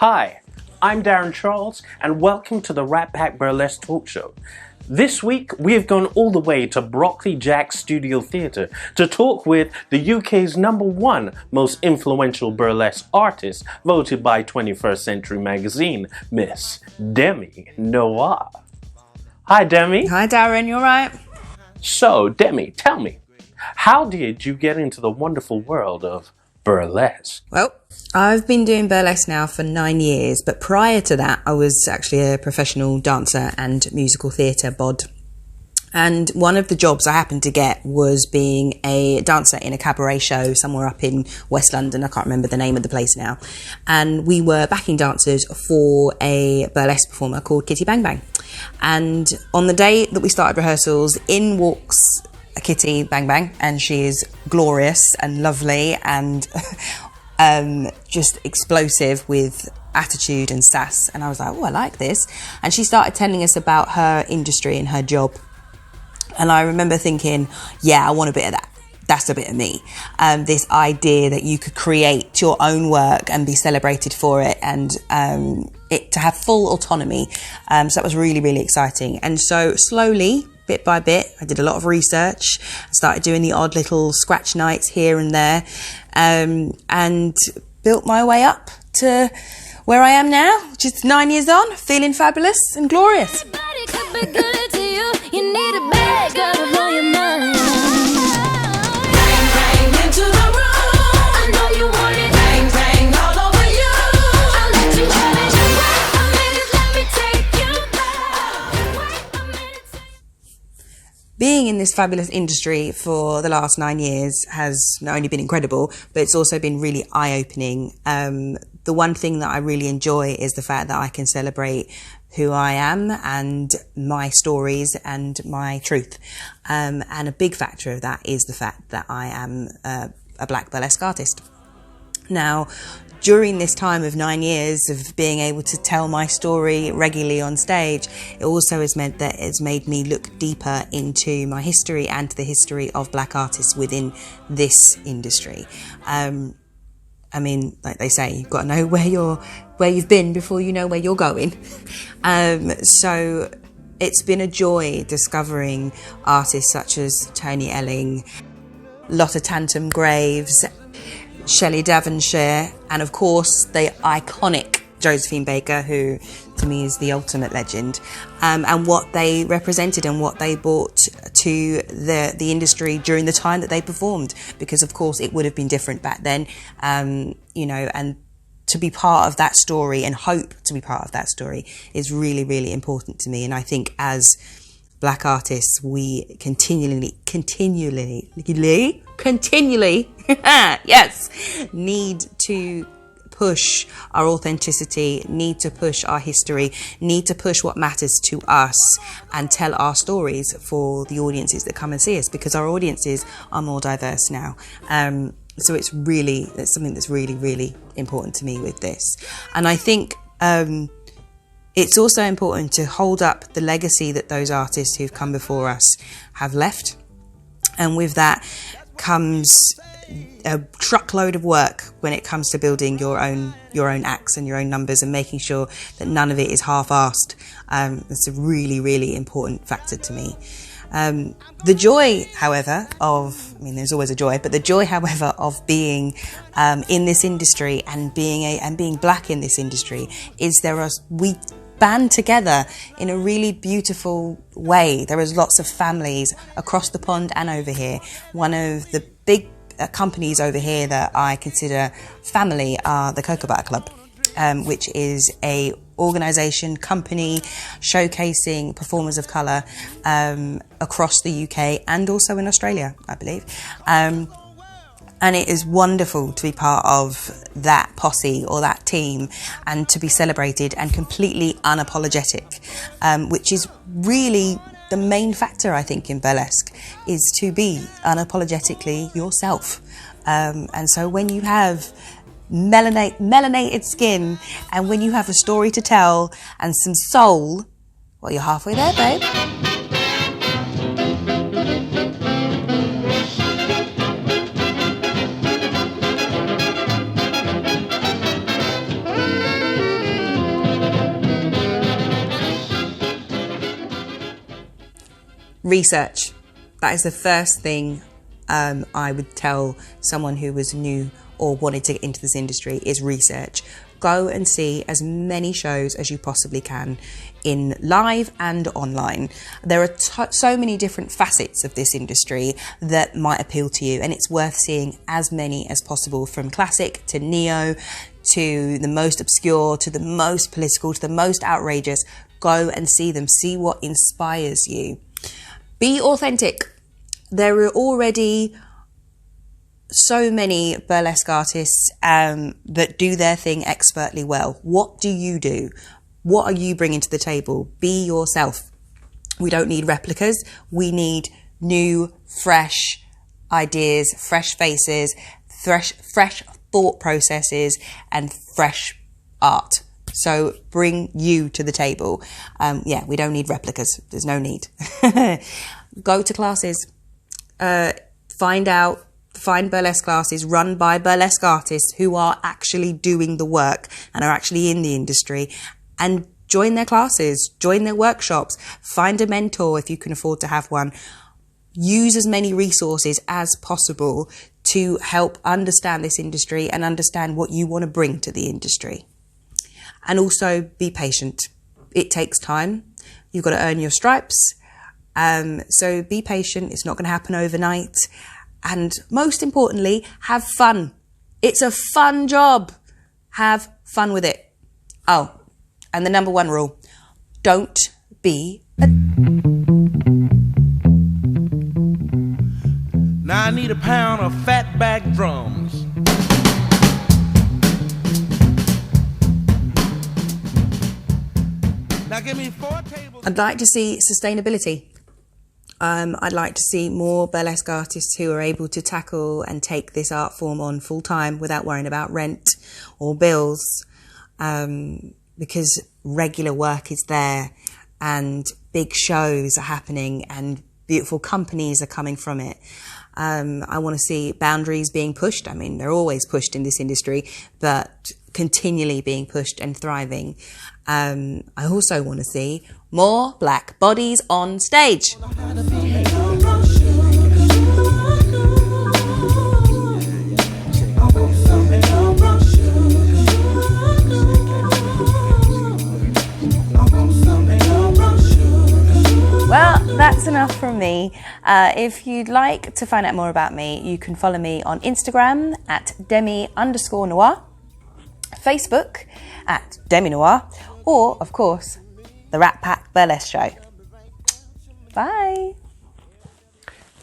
Hi, I'm Darren Charles, and welcome to the Rat Pack Burlesque Talk Show. This week, we have gone all the way to Blockley Jack Studio Theatre to talk with the UK's #1 most influential burlesque artist, voted by 21st Century Magazine, Miss Demi Noire. Hi, Demi. Hi, Darren. You all right? So, Demi, tell me, how did you get into the wonderful world of burlesque? Well, I've been doing burlesque now for 9 years, but prior to that, I was actually a professional dancer and musical theatre bod. And one of the jobs I happened to get was being a dancer in a cabaret show somewhere up in West London. I can't remember the name of the place now. And we were backing dancers for a burlesque performer called Kitty Bang Bang. And on the day that we started rehearsals, in walks Kitty Bang Bang, and she is glorious and lovely and just explosive with attitude and sass. And I was like, oh, I like this. And she started telling us about her industry and her job. And I remember thinking, yeah, I want a bit of that. That's a bit of me. This idea that you could create your own work and be celebrated for it, and it to have full autonomy. So that was really, really exciting. And so slowly, bit by bit, I did a lot of research. I started doing the odd little scratch nights here and there, and built my way up to where I am now, which is 9 years on, feeling fabulous and glorious. Being in this fabulous industry for the last 9 years has not only been incredible, but it's also been really eye-opening. The one thing that I really enjoy is the fact that I can celebrate who I am and my stories and my truth. And a big factor of that is the fact that I am a black burlesque artist. Now, during this time of 9 years of being able to tell my story regularly on stage, it also has meant that it's made me look deeper into my history and the history of black artists within this industry. I mean, like they say, you've got to know where you've been before you know where you're going. So it's been a joy discovering artists such as Tony Elling, Lotta Tantum Graves, Shelley Davonshire, and of course the iconic Josephine Baker, who to me is the ultimate legend, and what they represented and what they brought to the industry during the time that they performed, because of course it would have been different back then, and to be part of that story and hope to be part of that story is really, really important to me. And I think as black artists, we continually, yes, need to push our authenticity, need to push our history, need to push what matters to us and tell our stories for the audiences that come and see us, because our audiences are more diverse now. So it's something that's really, really important to me with this. And I think it's also important to hold up the legacy that those artists who've come before us have left. And with that comes a truckload of work when it comes to building your own acts and your own numbers and making sure that none of it is half-assed. It's a really, really important factor to me. The joy, however, there's always a joy, but the joy, however, of being in this industry and being black in this industry is we band together in a really beautiful way. There is lots of families across the pond and over here. One of the big companies over here that I consider family are the Cocoa Butter Club, which is a organisation, company showcasing performers of colour across the UK and also in Australia, I believe. And it is wonderful to be part of that posse or that team and to be celebrated and completely unapologetic, which is really the main factor, I think, in burlesque, is to be unapologetically yourself. And so when you have melanated skin and when you have a story to tell and some soul, well, you're halfway there, babe. Research. That is the first thing I would tell someone who was new or wanted to get into this industry is research. Go and see as many shows as you possibly can in live and online. There are so many different facets of this industry that might appeal to you, and it's worth seeing as many as possible, from classic to neo to the most obscure to the most political to the most outrageous. Go and see them. See what inspires you. Be authentic. There are already so many burlesque artists that do their thing expertly well. What do you do? What are you bringing to the table? Be yourself. We don't need replicas. We need new, fresh ideas, fresh faces, fresh thought processes, and fresh art. So bring you to the table. We don't need replicas. There's no need. Go to classes. Find burlesque classes run by burlesque artists who are actually doing the work and are actually in the industry, and join their classes, join their workshops, find a mentor if you can afford to have one. Use as many resources as possible to help understand this industry and understand what you want to bring to the industry. And also be patient. It takes time. You've got to earn your stripes. So be patient. It's not going to happen overnight. And most importantly, have fun. It's a fun job. Have fun with it. Oh, and the number one rule, don't be a... Now I need a pound of fatback drums. Now give me 4 tables. I'd like to see sustainability. I'd like to see more burlesque artists who are able to tackle and take this art form on full time without worrying about rent or bills, because regular work is there and big shows are happening and beautiful companies are coming from it. I want to see boundaries being pushed. I mean, they're always pushed in this industry, but continually being pushed and thriving. I also want to see more black bodies on stage. Well, that's enough from me. If you'd like to find out more about me, you can follow me on Instagram at Demi_Noire, Facebook at Demi Noire, or, of course, the Rat Pack Burlesque Show. Bye.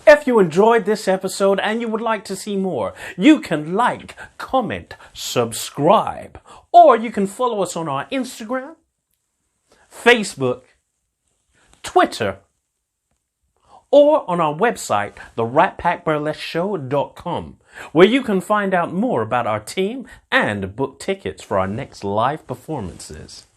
If you enjoyed this episode and you would like to see more, you can like, comment, subscribe, or you can follow us on our Instagram, Facebook, Twitter, or on our website, theratpackburlesqueshow.com, where you can find out more about our team and book tickets for our next live performances.